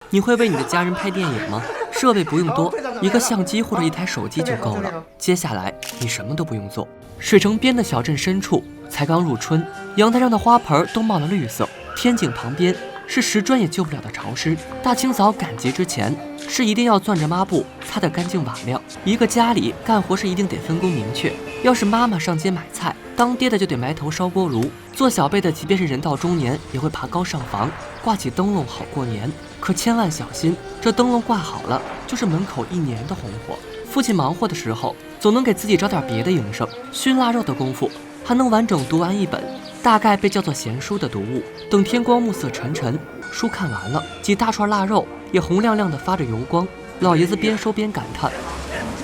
你会为你的家人拍电影吗？设备不用多，一个相机或者一台手机就够了。接下来你什么都不用做。水城边的小镇深处，才刚入春，阳台上的花盆都冒了绿色。天井旁边是石砖也救不了的潮湿。大清早赶集之前，是一定要攥着抹布擦得干净瓦亮。一个家里干活是一定得分工明确。要是妈妈上街买菜，当爹的就得埋头烧锅炉。做小辈的即便是人到中年，也会爬高上房，挂起灯笼好过年。可千万小心，这灯笼挂好了，就是门口1年的红火。父亲忙活的时候，总能给自己找点别的营生。熏腊肉的功夫，还能完整读完一本大概被叫做闲书的读物。等天光暮色沉沉，书看完了，几大串腊肉也红亮亮的发着油光。老爷子边收边感叹：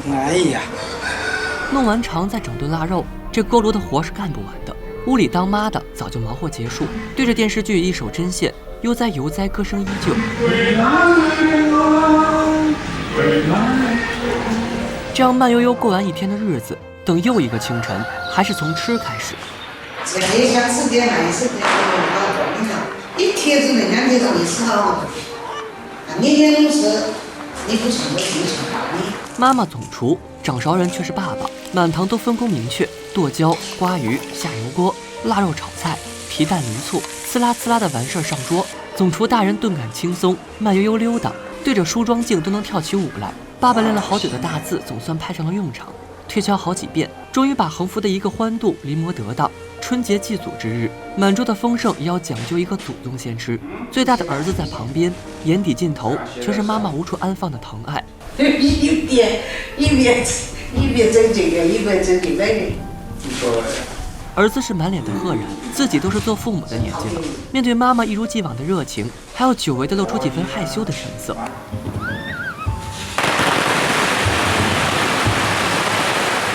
哎呀，弄完肠再整顿腊肉，这锅炉的活是干不完的。屋里当妈的早就忙活结束，对着电视剧一手针线，悠哉悠哉，歌声依旧。这样慢悠悠过完一天的日子，等又一个清晨，还是从吃开始。你想吃点还是得一天之内2天都没吃好，年年都是你不想都自己想好你。妈妈总厨，掌勺人却是爸爸，满堂都分工明确，剁椒、刮鱼、下油锅、腊肉炒菜、皮蛋淋醋，呲啦呲啦的完事儿上桌。总厨大人顿感轻松，慢悠悠溜达，对着梳妆镜都能跳起舞来。爸爸练了好久的大字总算派上了用场，推敲好几遍，终于把横幅的一个欢度临摹得当。春节祭祖之日，满桌的丰盛也要讲究一个祖宗先吃。最大的儿子在旁边，眼底尽头全是妈妈无处安放的疼爱。一边整这个，一边整那个。儿子是满脸的赫然，自己都是做父母的年纪了，面对妈妈一如既往的热情，还要久违的露出几分害羞的神色。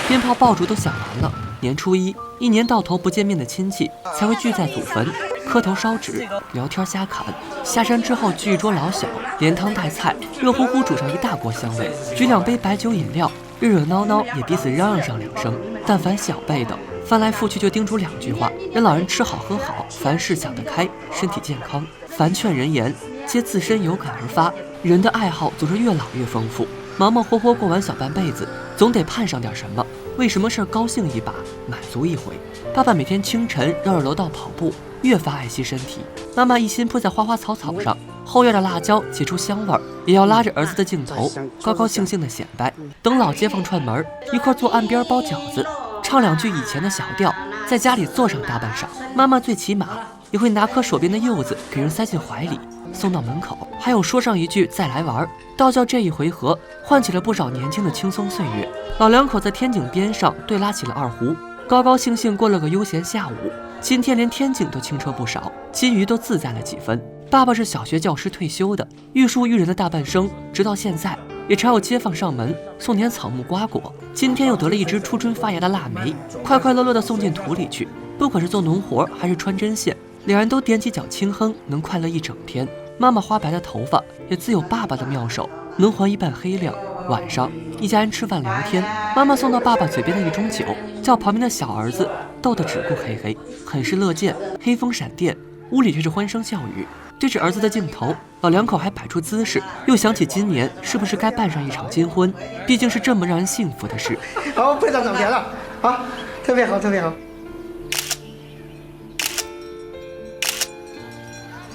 鞭炮爆竹都响完了，年初一，一年到头不见面的亲戚才会聚在祖坟，磕头烧纸，聊天瞎侃。下山之后聚一桌老小，连汤带菜，热乎乎煮上一大锅香味，举2杯白酒饮料，热热闹闹也彼此嚷嚷上2声。但凡小辈的，翻来覆去就叮嘱2句话：让老人吃好喝好，凡事想得开，身体健康。凡劝人言，皆自身有感而发。人的爱好总是越老越丰富，忙忙活活过完小半辈子，总得盼上点什么。为什么事高兴一把，满足一回？爸爸每天清晨绕着楼道跑步，越发爱惜身体。妈妈一心扑在花花草草上，后院的辣椒结出香味儿，也要拉着儿子的镜头，高高兴兴的显摆。等老街坊串门，一块坐岸边包饺子，唱2句以前的小调，在家里坐上大半晌。妈妈最起码也会拿颗手边的柚子给人塞进怀里，送到门口，还有说上一句再来玩。道教这一回合唤起了不少年轻的轻松岁月。老2口在天井边上对拉起了2胡，高高兴兴过了个悠闲下午。今天连天井都清澈不少，金鱼都自在了几分。爸爸是小学教师退休的，育树育人的大半生，直到现在也常有街坊上门送点草木瓜果。今天又得了一只初春发芽的腊梅，快快乐乐地送进土里去。不管是做农活还是穿针线，两人都踮起脚轻哼，能快乐一整天。妈妈花白的头发也自有爸爸的妙手，能还一半黑亮。晚上一家人吃饭聊天，妈妈送到爸爸嘴边的一盅酒，叫旁边的小儿子逗得只顾嘿嘿，很是乐见。黑风闪电，屋里却是欢声笑语。对着儿子的镜头，老2口还摆出姿势，又想起今年是不是该办上一场金婚，毕竟是这么让人幸福的事。好，拍张照片了，好，特别好，特别好。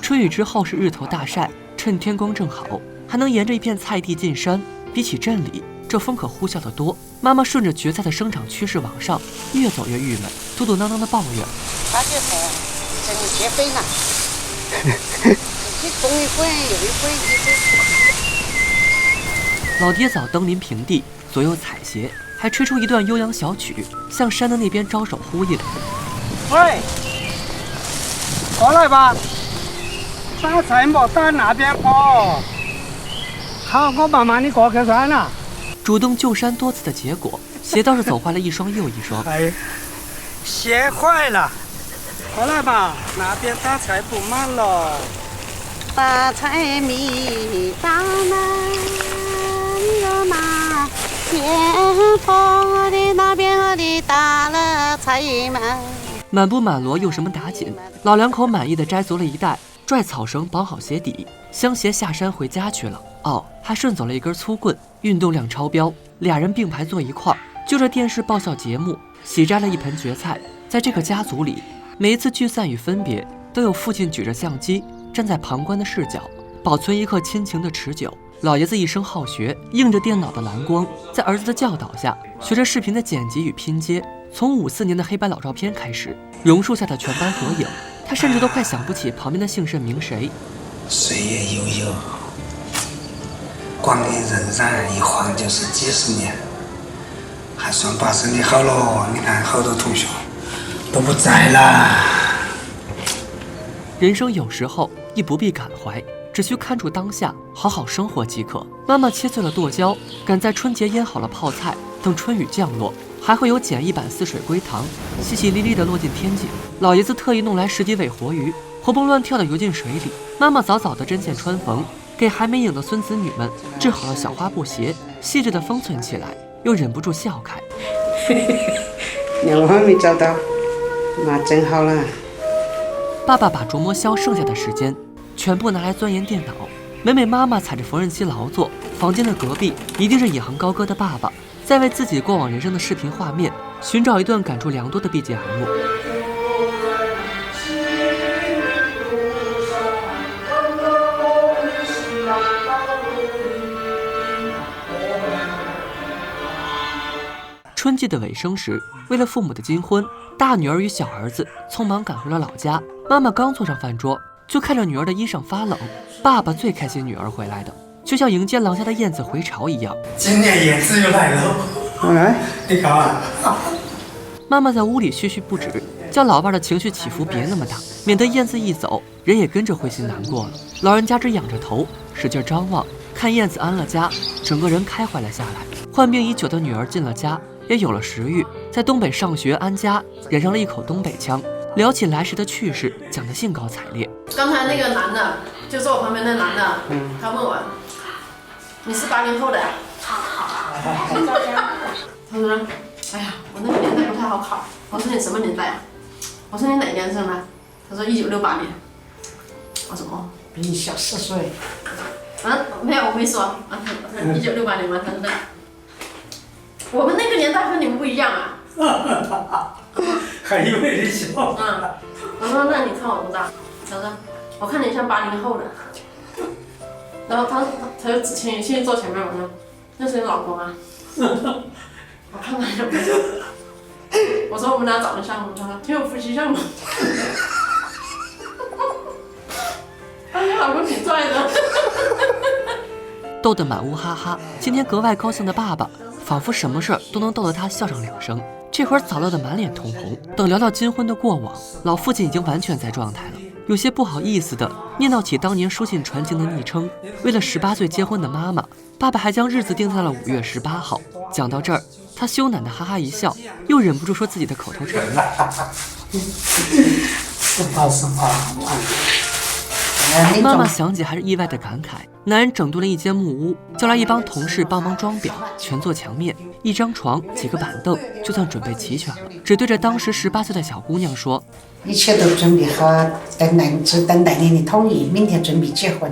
春雨之后是日头大晒，趁天光正好，还能沿着一片菜地进山。比起镇里，这风可呼啸得多。妈妈顺着蕨菜的生长趋势往上，越走越郁闷，嘟嘟囔囔的抱怨：他就是整结婚了，你东一滚又一滚，老爹早登临平地，左右踩鞋，还吹出一段悠扬小曲，向山的那边招手呼应。喂，过来吧，打菜莫打那边跑。好，我慢慢地过去算了。主动救山多次的结果，鞋倒是走坏了一双又一双。哎，鞋坏了。过来吧，那边打菜不满了。把菜米打满了嘛，前方的那边的打了菜满。满不满箩有什么打紧？老2口满意的摘足了一袋，拽草绳绑好鞋底，相携下山回家去了。哦，还顺走了一根粗棍，运动量超标。俩人并排坐一块儿，就着电视爆笑节目，喜摘了一盆蕨菜。在这个家族里，每一次聚散与分别，都有父亲举着相机，站在旁观的视角，保存一刻亲情的持久。老爷子一生好学，映着电脑的蓝光，在儿子的教导下，学着视频的剪辑与拼接。从54年的黑白老照片开始，榕树下的全班合影，他甚至都快想不起旁边的姓甚名谁。岁月悠悠，光阴荏苒，一晃就是几十年，还算把身体好了。你看好多同学都不在了。人生有时候亦不必感怀，只需看住当下，好好生活即可。妈妈切碎了剁椒，赶在春节腌好了泡菜，等春雨降落，还会有简易版似水龟汤，淅淅沥沥地落进天井。老爷子特意弄来10几尾活鱼，活蹦乱跳地游进水里。妈妈早早地针线穿缝，给还没影的孙子女们制好了小花布鞋，细致地封存起来，又忍不住笑开。娘，我还没找到，那真好了。爸爸把琢磨宵剩下的时间全部拿来钻研电脑。每每妈妈踩着缝纫机劳作，房间的隔壁一定是引吭高歌的爸爸，在为自己过往人生的视频画面寻找一段感触良多的 BGM。春季的尾声时，为了父母的金婚，大女儿与小儿子匆忙赶回了老家。妈妈刚坐上饭桌，就看着女儿的衣裳发冷。爸爸最开心女儿回来的，就像迎接廊下的燕子回巢一样。今年燕子又来了，来，你看啊。妈妈在屋里絮絮不止，叫老伴的情绪起伏别那么大，免得燕子一走，人也跟着灰心难过了。老人家只仰着头，使劲张望，看燕子安了家，整个人开怀了下来。患病已久的女儿进了家，也有了食欲，在东北上学安家，染上了一口东北腔，聊起来时的趣事，讲得兴高采烈。刚才那个男的，就坐我旁边那男的，他问我，你是80后的呀？他说，哎呀，我那个年代不太好考。我说你什么年代啊？我说你哪年生的？他说1968年。我说哦，比你小4岁。啊，没有，我没说啊，1968年嘛，他说的。我们那个年代和你们不一样啊。还以为你小。我说那你看我多大？他说我看你像80后的。然后他就指清去坐前面，我说那是你老公啊。我看他就不像。我说我们俩长得像吗？他说挺有夫妻相嘛。你老公挺帅的。逗得满屋哈哈。今天格外高兴的爸爸，仿佛什么事儿都能逗得他笑上2声。这会儿早乐得满脸通红。等聊到金婚的过往，老父亲已经完全在状态了，有些不好意思的念叨起当年书信传情的昵称。为了18岁结婚的妈妈，爸爸还将日子定在了5月18号。讲到这儿，他羞赧的哈哈一笑，又忍不住说自己的口头禅了。妈妈想起还是意外的感慨。男人整顿了一间木屋，叫来一帮同事帮忙装裱，全做墙面，一张床，几个板凳，就算准备齐全了。只对着当时18岁的小姑娘说：“一切都准备好，只等待你的同意，明天准备结婚。”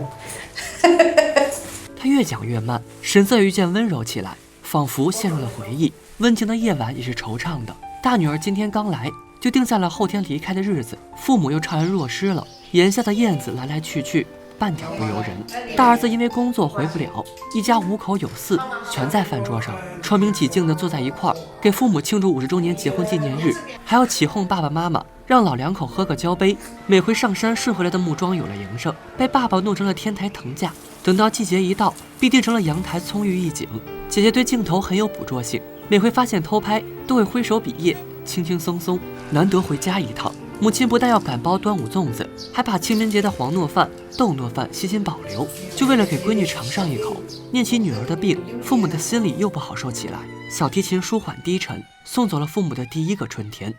他越讲越慢，神色愈渐温柔起来，仿佛陷入了回忆。温情的夜晚也是惆怅的。大女儿今天刚来，就定下了后天离开的日子，父母又怅然若失了。檐下的燕子来来去去，半点不由人。大儿子因为工作回不了，一家5口有4，全在饭桌上窗明几净地坐在一块儿，给父母庆祝50周年结婚纪念日，还要起哄爸爸妈妈让老2口喝个交杯。每回上山顺回来的木桩有了营生，被爸爸弄成了天台藤架，等到季节一到，必定成了阳台葱郁一景。姐姐对镜头很有捕捉性，每回发现偷拍都会挥手比耶，轻轻松松。难得回家一趟，母亲不但要赶包端午粽子，还把清明节的黄糯饭、豆糯饭细心保留，就为了给闺女尝上一口。念起女儿的病，父母的心里又不好受起来。小提琴舒缓低沉，送走了父母的第1个春天。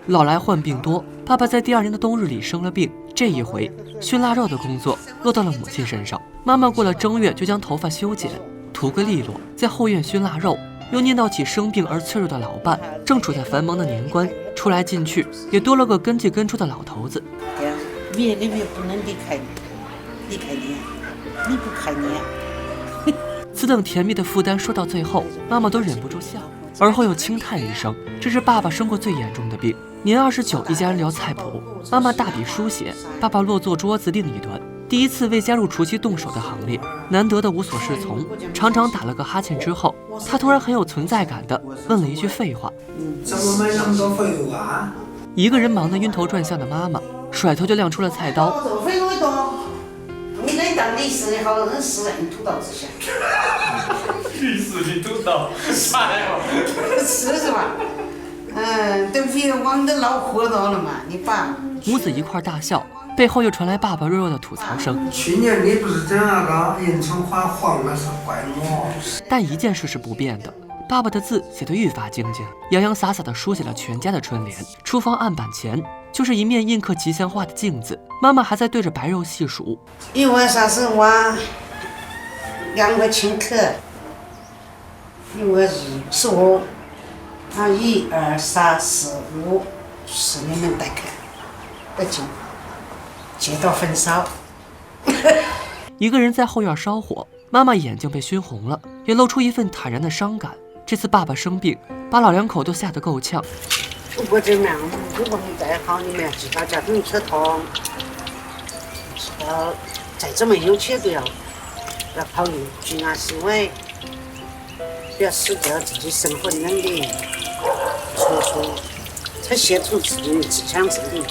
老来患病多，爸爸在第2年的冬日里生了病，这一回熏腊肉的工作落到了母亲身上。妈妈过了正月就将头发修剪，涂个利落，在后院熏腊肉。又念叨起生病而脆弱的老伴，正处在繁忙的年关，出来进去也多了个跟进跟出的老头子。你不能离开你，离不开你。此等甜蜜的负担说到最后，妈妈都忍不住笑，而后又轻叹一声：“这是爸爸生过最严重的病。”年29，一家人聊菜谱，妈妈大笔书写，爸爸落坐桌子另一端。第一次未加入除夕动手的行列，难得的无所适从，常常打了个哈欠之后，他突然很有存在感的问了一句废话：“怎么买那么多肥肉啊？”一个人忙得晕头转向的妈妈，甩头就亮出了菜刀。你那当历史的好人死人吐刀之下。历史的吐刀，啥呀？是吧？都别往这老活到了嘛，你爸。母子一块大笑，背后又传来爸爸弱弱的吐槽声。去年你不是整那个迎春花黄了，是怪我。但一件事是不变的，爸爸的字写得愈发精简，洋洋洒洒地书写了全家的春联。厨房案板前就是一面印刻吉祥话的镜子，妈妈还在对着白肉细数。一碗30碗，2块请客，1碗15，1、2、3、4、5，是你们带看，不进，街道很少。一个人在后院烧火，妈妈眼睛被熏红了，也露出一份坦然的伤感。这次爸爸生病，把老两口都吓得够呛。如果这样，如果你再好，你们要知道家庭吃痛，要再怎么有钱都要考虑居安思危，不要失掉自己生活的能力，才写出自己的自强自立。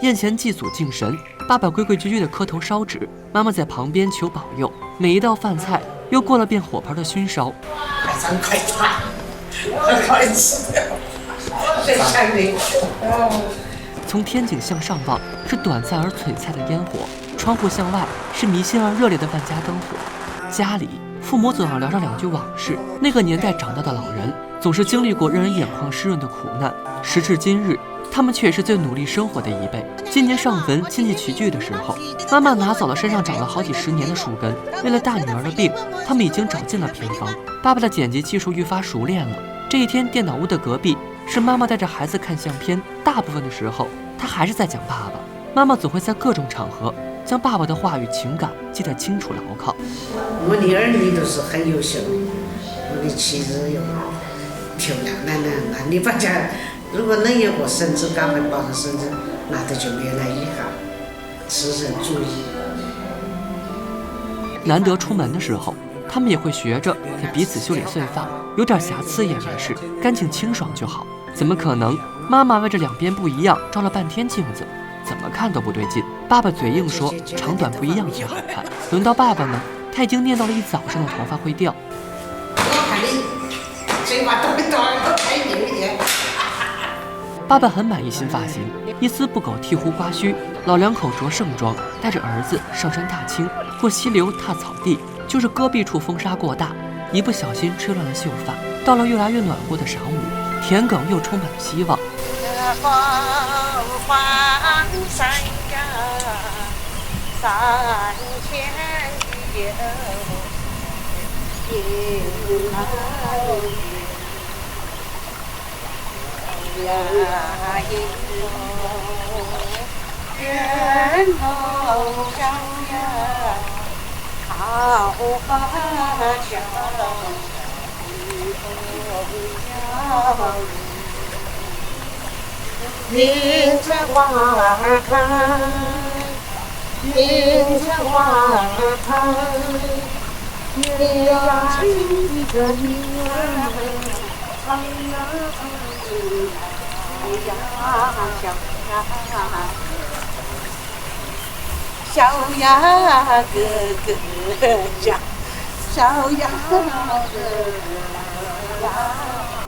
宴前祭祖敬神，爸爸规规矩矩的磕头烧纸，妈妈在旁边求保佑。每一道饭菜又过了遍火盆的熏烧。快餐快餐，快吃掉。从天井向上望，是短暂而璀璨的烟火；窗户向外，是迷信而热烈的万家灯火。家里，父母总要聊上2句往事。那个年代长大的老人，总是经历过让人眼眶湿润的苦难。时至今日，他们却是最努力生活的一辈。今年上坟亲戚齐聚的时候，妈妈拿走了身上长了好几10年的树根。为了大女儿的病，他们已经找尽了偏方。爸爸的剪辑技术愈发熟练了。这一天，电脑屋的隔壁是妈妈带着孩子看相片，大部分的时候，她还是在讲爸爸。妈妈总会在各种场合将爸爸的话语情感记得清楚牢靠。我的儿女都是很优秀，我的妻子又漂亮奶奶，那你把家如果能有个孙子，赶快抱上孙子，那他就没了遗憾，知人足矣。难得出门的时候，他们也会学着给彼此修理碎发，有点瑕疵也没事，干净清爽就好。怎么可能？妈妈为这2边不一样照了半天镜子，怎么看都不对劲。爸爸嘴硬说长短不一样才好看。轮到爸爸呢，他已经念叨了一早上的头发会掉。我看你嘴巴动一动，都开心一点。爸爸很满意新发型，一丝不苟剃胡刮须。老两口着盛装，带着儿子上山踏青，过溪流踏草地。就是戈壁处风沙过大，一不小心吹乱了秀发。到了越来越暖和的晌午，田埂又充满了希望。好发家，迎着花儿开，迎着花儿开，你呀一个女儿，哎呀，小呀哥哥呀，小呀哥哥呀。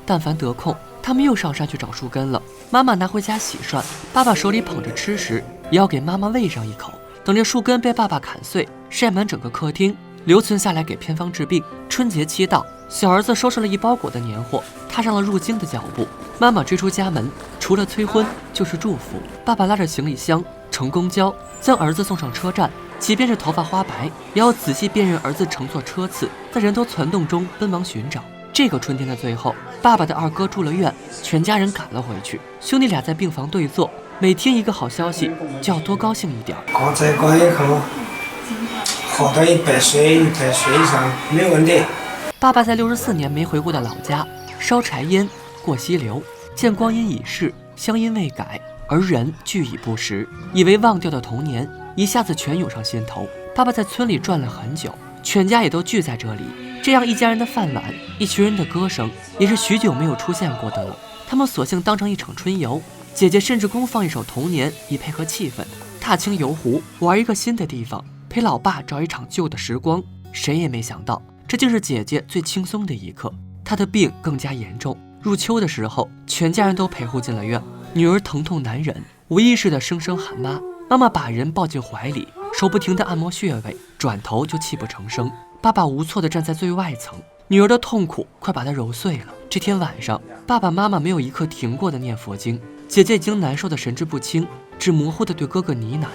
但凡得空，他们又上山去找树根了。妈妈拿回家洗涮，爸爸手里捧着吃食，也要给妈妈喂上一口。等着树根被爸爸砍碎，晒满整个客厅，留存下来给偏方治病。春节期到，小儿子收拾了一包裹的年货，踏上了入京的脚步。妈妈追出家门，除了催婚就是祝福。爸爸拉着行李箱乘公交，将儿子送上车站。即便是头发花白，也要仔细辨认儿子乘坐车次，在人头攒动中奔忙寻找。这个春天的最后，爸爸的2哥住了院，全家人赶了回去。兄弟俩在病房对坐，每听一个好消息就要多高兴一点。过这关以后，活到100岁，100岁以上没有问题。爸爸在64年没回过的老家，烧柴烟，过溪流，见光阴已逝，乡音未改，而人聚已不识，以为忘掉的童年一下子全涌上心头。爸爸在村里转了很久，全家也都聚在这里，这样一家人的饭碗，一群人的歌声，也是许久没有出现过的了。他们索性当成一场春游，姐姐甚至公放一首《童年》以配合气氛，踏青游湖，玩一个新的地方，陪老爸找一场旧的时光。谁也没想到，这竟是姐姐最轻松的一刻。她的病更加严重，入秋的时候，全家人都陪护进了院。女儿疼痛难忍，无意识地声声喊妈。妈妈把人抱进怀里，手不停地按摩穴位，转头就泣不成声。爸爸无措地站在最外层，女儿的痛苦快把她揉碎了。这天晚上，爸爸妈妈没有一刻停过的念佛经。姐姐已经难受得神志不清，只模糊地对哥哥呢喃。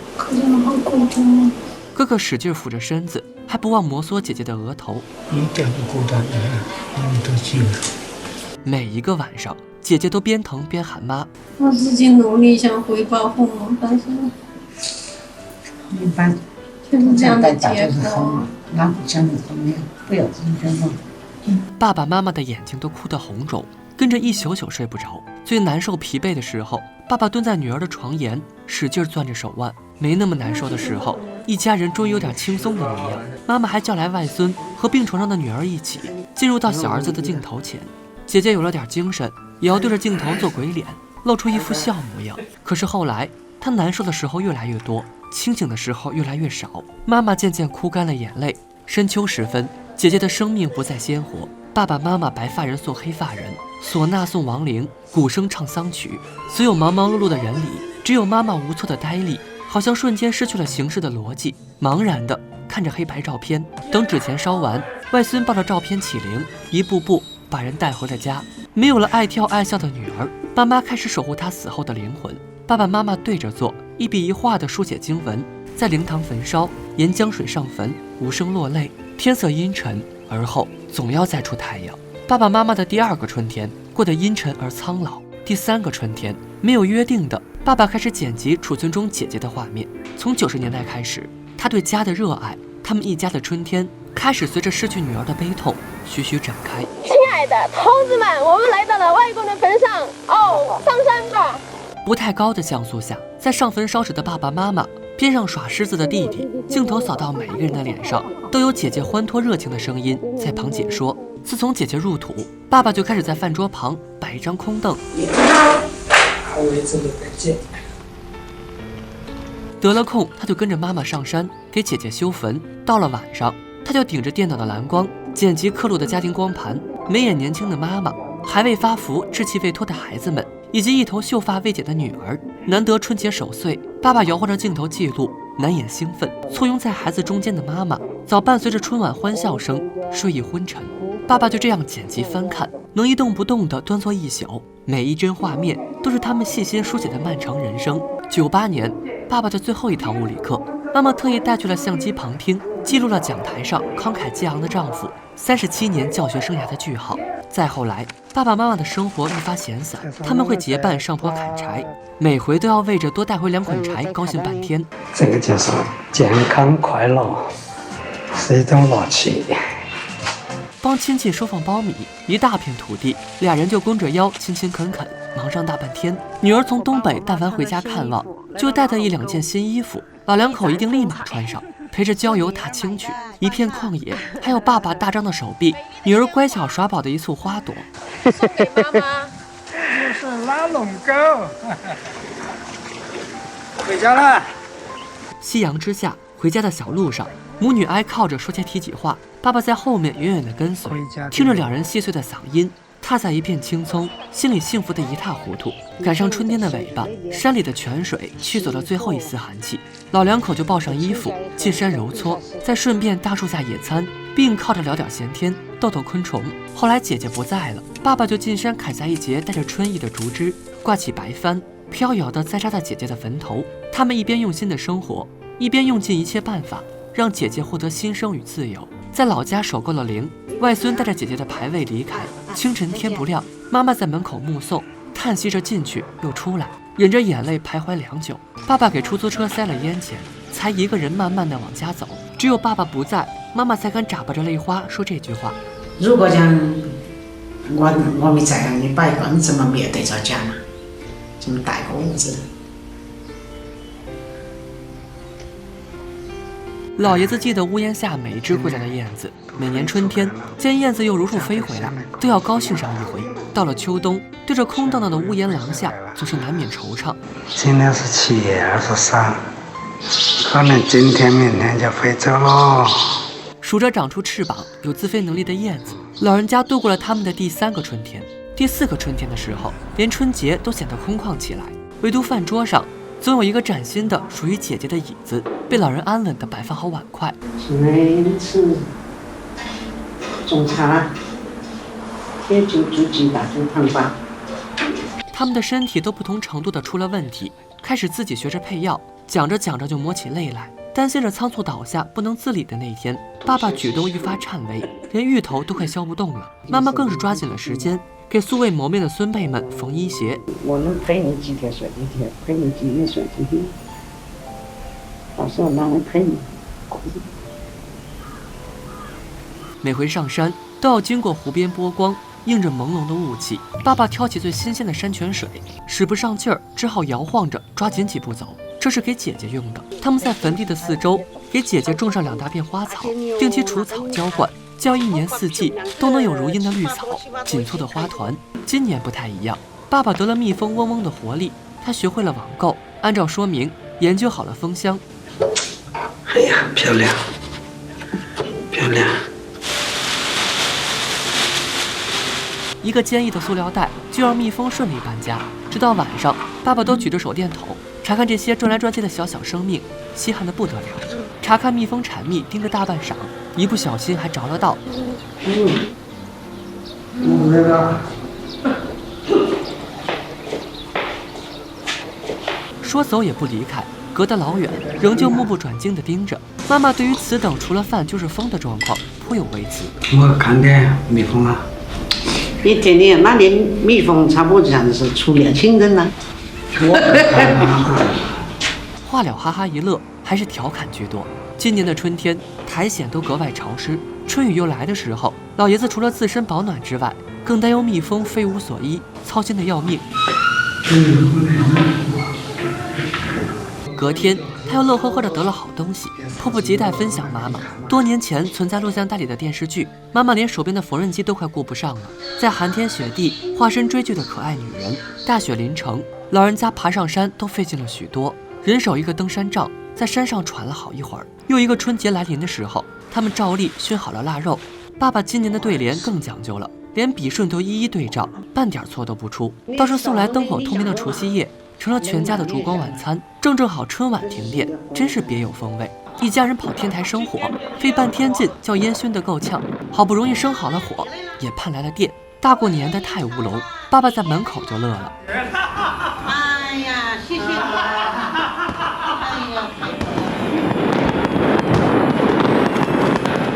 哥哥使劲扶着身子，还不忘摩挲姐姐的额头。一点不孤单，你都记了。每一个晚上，姐姐都边疼边喊妈。我自己努力想回报父母，但是一般就是这样的打结就是果。哪里真的都没有，不有这种情况。爸爸妈妈的眼睛都哭得红肿，跟着一宿宿睡不着。最难受疲惫的时候，爸爸蹲在女儿的床沿，使劲攥着手腕。没那么难受的时候，一家人终于有点轻松的模样。妈妈还叫来外孙和病床上的女儿一起进入到小儿子的镜头前。姐姐有了点精神，也要对着镜头做鬼脸，露出一副笑模样。可是后来，她难受的时候越来越多，清醒的时候越来越少。妈妈渐渐哭干了眼泪。深秋时分，姐姐的生命不再鲜活。爸爸妈妈白发人送黑发人，唢呐送亡灵，鼓声唱丧曲。所有忙忙碌碌的人里，只有妈妈无措的呆立，好像瞬间失去了行事的逻辑，茫然地看着黑白照片。等纸钱烧完，外孙抱着照片起灵，一步步把人带回了家。没有了爱跳爱笑的女儿，爸妈开始守护她死后的灵魂。爸爸妈妈对着做，一笔一画地书写经文，在灵堂焚烧，沿江水上坟，无声落泪。天色阴沉，而后总要再出太阳。爸爸妈妈的第2个春天过得阴沉而苍老。第3个春天，没有约定的，爸爸开始剪辑储存中姐姐的画面。从90年代开始，他对家的热爱，他们一家的春天，开始随着失去女儿的悲痛徐徐展开。亲爱的同志们，我们来到了外公的坟上，上山吧。不太高的像素下，在上坟烧纸的爸爸妈妈，边上耍狮子的弟弟，镜头扫到每一个人的脸上，都有姐姐欢脱热情的声音在旁解说。自从姐姐入土，爸爸就开始在饭桌旁摆一张空凳，得了空他就跟着妈妈上山给姐姐修坟。到了晚上，他就顶着电脑的蓝光剪辑刻录的家庭光盘，眉眼年轻的妈妈，还未发福稚气未脱的孩子们，以及一头秀发未剪的女儿。难得春节守岁，爸爸摇晃着镜头记录，难掩兴奋。簇拥在孩子中间的妈妈，早伴随着春晚欢笑声睡意昏沉。爸爸就这样剪辑翻看，能一动不动地端坐一宿。每一帧画面都是他们细心书写的漫长人生。98年，爸爸的最后一堂物理课，妈妈特意带去了相机旁听，记录了讲台上慷慨激昂的丈夫37年教学生涯的句号。再后来，爸爸妈妈的生活愈发闲散，他们会结伴上坡砍柴，每回都要为着多带回2捆柴高兴半天。这个就是健康快乐，是一种乐趣。帮亲戚收放苞米，一大片土地，2人就弓着腰勤勤恳恳，忙上大半天。女儿从东北但凡回家看望，就带她1、2件新衣服，老两口一定立马穿上，陪着郊游踏青去。一片旷野，还有爸爸大张的手臂，女儿乖巧耍宝的一簇花朵。送给妈妈。这是拉拢狗。回家了。夕阳之下，回家的小路上，母女挨靠着说些体己话，爸爸在后面远远地跟随，听着2人细碎的嗓音，踏在一片青葱，心里幸福得一塌糊涂。赶上春天的尾巴，山里的泉水驱走了最后一丝寒气，老两口就抱上衣服进山揉搓，再顺便大树下野餐，并靠着聊点闲天，逗逗昆虫。后来姐姐不在了，爸爸就进山砍下一截带着春意的竹枝，挂起白帆，飘摇地栽插在姐姐的坟头。他们一边用心的生活，一边用尽一切办法让姐姐获得新生与自由。在老家守够了灵，外孙带着姐姐的牌位离开。清晨天不亮，妈妈在门口目送，叹息着进去又出来。忍着眼泪徘徊良久。爸爸给出租车塞了烟钱，才一个人慢慢的往家走。只有爸爸不在，妈妈才敢眨巴着泪花说这句话。如果讲我没在，你摆个你怎么面对着家嘛？这么大个屋子。老爷子记得屋檐下每一只回来的燕子，每年春天见燕子又如数飞回来，都要高兴上一回。到了秋冬，对着空荡荡的屋檐廊下，总是难免惆怅。今天是7月23，可能今天明天就飞走喽。数着长出翅膀、有自飞能力的燕子，老人家度过了他们的第3个春天。第4个春天的时候，连春节都显得空旷起来，唯独饭桌上总有一个崭新的属于姐姐的椅子，被老人安稳地摆放好碗筷。现在吃种茶，也就煮鸡蛋、煮糖吧。他们的身体都不同程度地出了问题，开始自己学着配药，讲着讲着就抹起泪来。担心着仓促倒下不能自理的那天，爸爸举动愈发颤巍，连芋头都快削不动了。妈妈更是抓紧了时间，给素未谋面的孙辈们缝衣鞋。我能陪你几天算几天，陪你几天算几天，到时候哪能陪你？每回上山都要经过湖边波光，映着朦胧的雾气。爸爸挑起最新鲜的山泉水，使不上劲儿，只好摇晃着抓紧几步走。这是给姐姐用的。他们在坟地的四周给姐姐种上2大片花草，定期除草浇灌，叫1年4季都能有如茵的绿草、紧簇的花团。今年不太一样，爸爸得了蜜蜂嗡嗡的活力，他学会了网购，按照说明研究好了蜂箱。哎呀，漂亮，漂亮！一个坚毅的塑料袋就让蜜蜂顺利搬家。直到晚上，爸爸都举着手电筒查看这些转来转去的小小生命，稀罕得不得了。查看蜜蜂产蜜盯着大半晌，一不小心还着了道。说走也不离开，隔得老远，仍旧目不转睛地盯着。妈妈对于此等除了饭就是疯的状况颇有微词。我看见蜜蜂了。一天天那年蜜蜂差不多像是出年轻人了。话了哈哈一乐，还是调侃居多。今年的春天，苔藓都格外潮湿。春雨又来的时候，老爷子除了自身保暖之外，更担忧蜜蜂非无所依，操心的要命。隔天，他又乐呵呵的得了好东西，迫不及待分享妈妈。多年前存在录像带里的电视剧，妈妈连手边的缝纫机都快顾不上了。在寒天雪地化身追剧的可爱女人，大雪临城，老人家爬上山都费劲了许多，人手一个登山杖，在山上喘了好一会儿。又一个春节来临的时候，他们照例熏好了腊肉。爸爸今年的对联更讲究了，连笔顺都一一对照，半点错都不出。倒是素来灯火通明的除夕夜，成了全家的烛光晚餐，正好春晚停电，真是别有风味。一家人跑天台生火，费半天劲叫烟熏得够呛，好不容易生好了火，也盼来了电。大过年的太乌龙，爸爸在门口就乐了。哎呀，谢谢你！哎呀，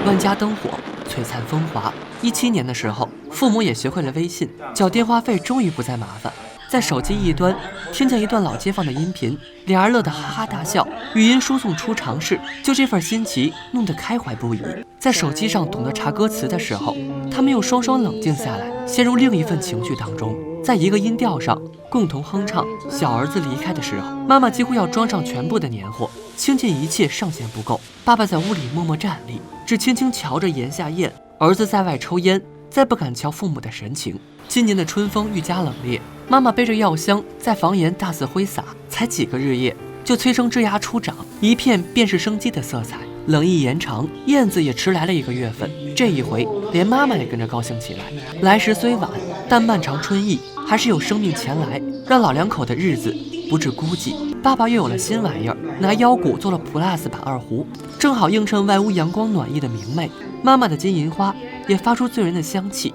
万家灯火，璀璨风华。17年的时候，父母也学会了微信，缴电话费终于不再麻烦。在手机一端听见一段老街坊的音频，俩人乐得哈哈大笑，语音输送出尝试，就这份新奇弄得开怀不已。在手机上懂得查歌词的时候，他们又双双冷静下来，陷入另一份情绪当中，在一个音调上共同哼唱。小儿子离开的时候，妈妈几乎要装上全部的年货，倾尽一切尚嫌不够。爸爸在屋里默默站立，只轻轻瞧着檐下燕，儿子在外抽烟，再不敢瞧父母的神情。今年的春风愈加冷冽，妈妈背着药箱在房檐大肆挥洒，才几个日夜就催生枝芽初长，一片便是生机的色彩。冷意延长，燕子也迟来了1个月份。这一回，连妈妈也跟着高兴起来。来时虽晚，但漫长春意还是有生命前来，让老两口的日子不致孤寂。爸爸又有了新玩意儿，拿腰鼓做了 Plus 版2胡，正好映衬外屋阳光暖意的明媚。妈妈的金银花也发出醉人的香气。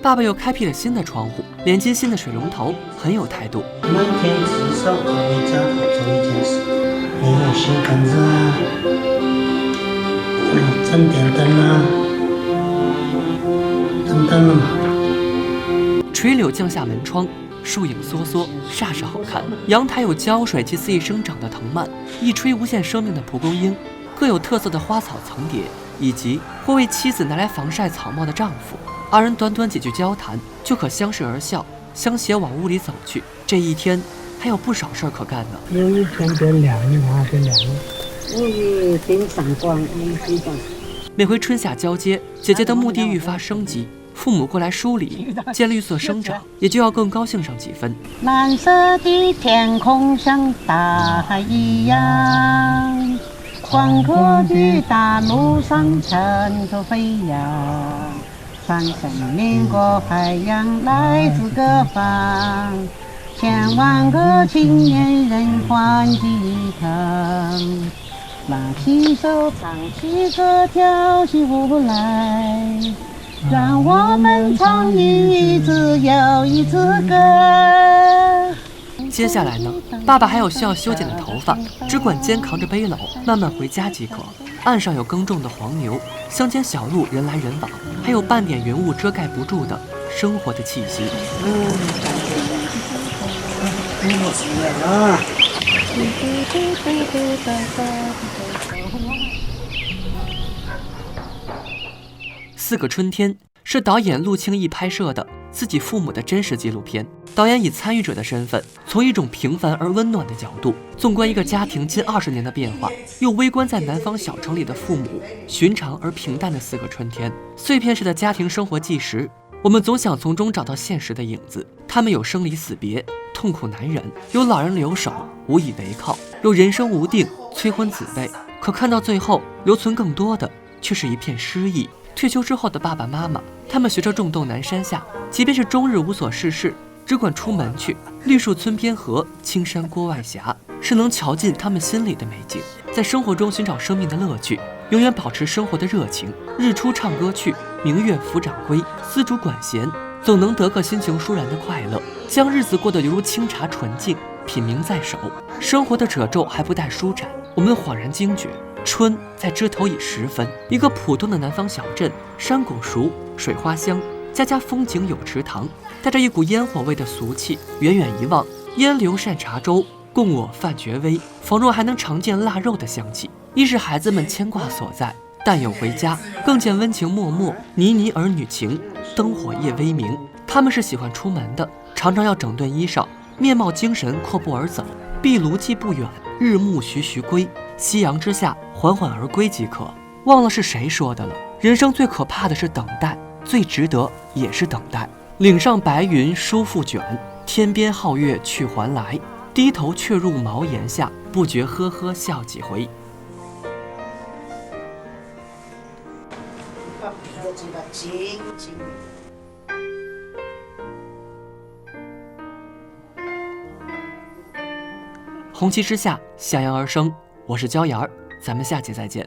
爸爸又开辟了新的窗户，连接新的水龙头，很有态度。每天至少回家做1件事，你要洗盆子啊，整电灯啊，整灯了嘛。垂柳降下门窗，树影缩缩，煞是好看。阳台有浇水及肆意生长的藤蔓，一吹无限生命的蒲公英，各有特色的花草层叠，以及会为妻子拿来防晒草帽的丈夫。二人短短几句交谈，就可相视而笑，相携往屋里走去。这一天还有不少事儿可干呢。有一天变凉了，变凉了。我也点上光，没知道。每回春夏交接，姐姐的墓地愈发生机，父母过来梳理，见绿色生长，也就要更高兴上几分。蓝色的天空像大海一样，广阔的大陆上乘着飞扬，穿山越过海洋来自各方，千万个青年人欢聚一堂，拉起手唱起歌跳起舞来，让我们唱一支又一支歌。接下来呢，爸爸还有需要修剪的头发，只管肩扛着背篓慢慢回家即可。岸上有耕种的黄牛，乡间小路人来人往，还有半点云雾遮盖不住的生活的气息。4个春天是导演陆庆义拍摄的自己父母的真实纪录片。导演以参与者的身份，从一种平凡而温暖的角度，纵观一个家庭近20年的变化，又微观在南方小城里的父母寻常而平淡的4个春天，碎片式的家庭生活纪实。我们总想从中找到现实的影子，他们有生离死别，痛苦难忍，有老人留守无以为靠，有人生无定，催婚子辈。可看到最后，留存更多的却是一片诗意。退休之后的爸爸妈妈，他们学着种豆南山下，即便是终日无所事事，只管出门去，绿树村边合，青山郭外斜，是能瞧尽他们心里的美景，在生活中寻找生命的乐趣，永远保持生活的热情。日出唱歌去，明月抚掌归，丝竹管弦，总能得个心情舒然的快乐，将日子过得犹如清茶纯净，品茗在手。生活的褶皱还不待舒展，我们恍然惊觉，春在枝头已时分。一个普通的南方小镇，山拱熟，水花香，家家风景有池塘，带着一股烟火味的俗气。远远一望，烟流善茶粥，共我饭绝微，仿若还能常见腊肉的香气，亦是孩子们牵挂所在。但有回家，更见温情脉脉，呢呢儿女情，灯火夜微明。他们是喜欢出门的，常常要整顿衣裳，面貌精神，阔步而走。壁炉既不远，日暮徐徐归，夕阳之下缓缓而归即可。忘了是谁说的了，人生最可怕的是等待，最值得也是等待。岭上白云舒复卷，天边皓月去还来，低头却入茅檐下，不觉呵呵笑几回。红旗之下，向阳而生。我是焦岩儿，咱们下期再见。